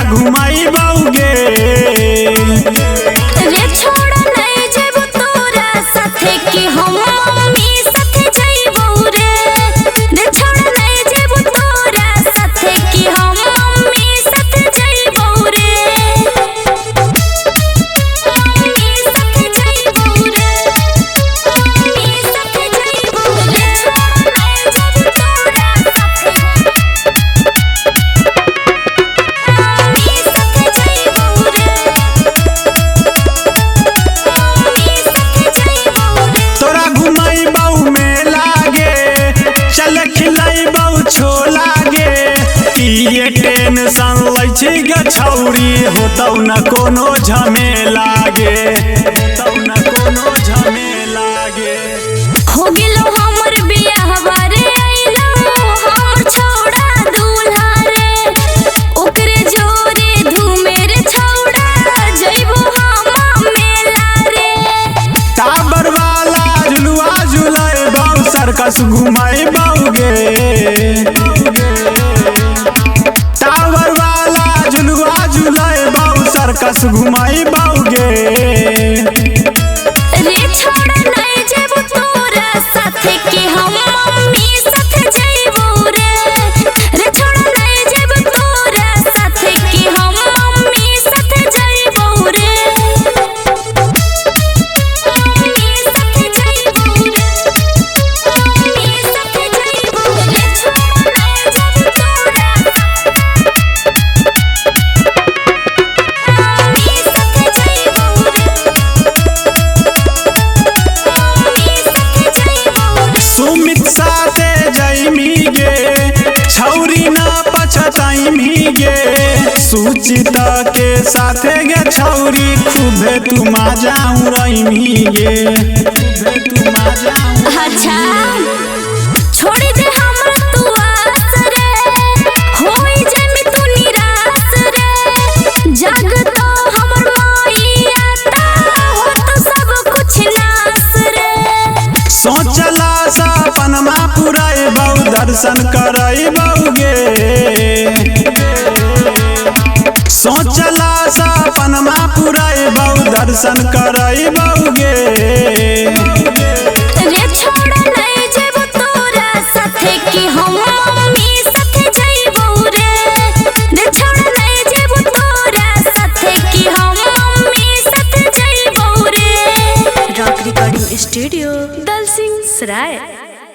घुमाई बाऊगे रे छोड़ा नहीं जेबो तोरा साथे कि हम मम्मी साथे जाइबो रे छोड़ा नहीं जेबो तोरा साथे कि हम मम्मी साथे जाइबो रे मम्मी साथे जाइबो रे मम्मी साथे जाइबो रे छोड़ा नहीं जेबो तोरा साथे ये टेंशन लै छी गे छौरी होतौ न कोनो झमेला गे होतौ न कोनो झमेला गे हो गेलो हमर बियाहवा रे आइलो हमर छौड़ा दूल्हा रे ओकरे जोरे धूमे रे छौड़ा जइबो हम मेला रे टाबर वाला झुलुआ झुलाइबौ सर्कस घुमाइबौ गे सर्कस घुमाइबौ गे रे छोड़ा नहीं जेबो तोरा साथे कि हम मम्मी साथे जाइबो रे छोड़ा नहीं जेबो तोरा साथे कि हम मम्मी साथे जाइबो रे मम्मी साथे जाइबो रे मम्मी साथे जाइबो रे छोड़ा नहीं जेबो तोरा सुमित साथे जइमी गे छौरी ना पछताइमी गे सुचिता के साथे गे छौरी खूबे तू माजाऊ रइमी गे खूबे तू माजाऊ अच्छा छोड़ी दे हमरा तू आस रे होई जेमे तू निराश रे जगतो हमर माईया ता हो तो सब कुछ नास रे सोचला सपनमा पुराइबौ दर्शन करइबौ गे सोचला सपनमा पुराइबौ दर्शन करइबौ गे रे छोड़ा नहीं जेबो तोरा साथे कि हम मम्मी साथे जाइबो रे छोड़ा नहीं जेबो तोरा साथे कि हम मम्मी साथे जाइबो रे रॉक रिकॉर्डिंग स्टूडियो दलसिंह सराय।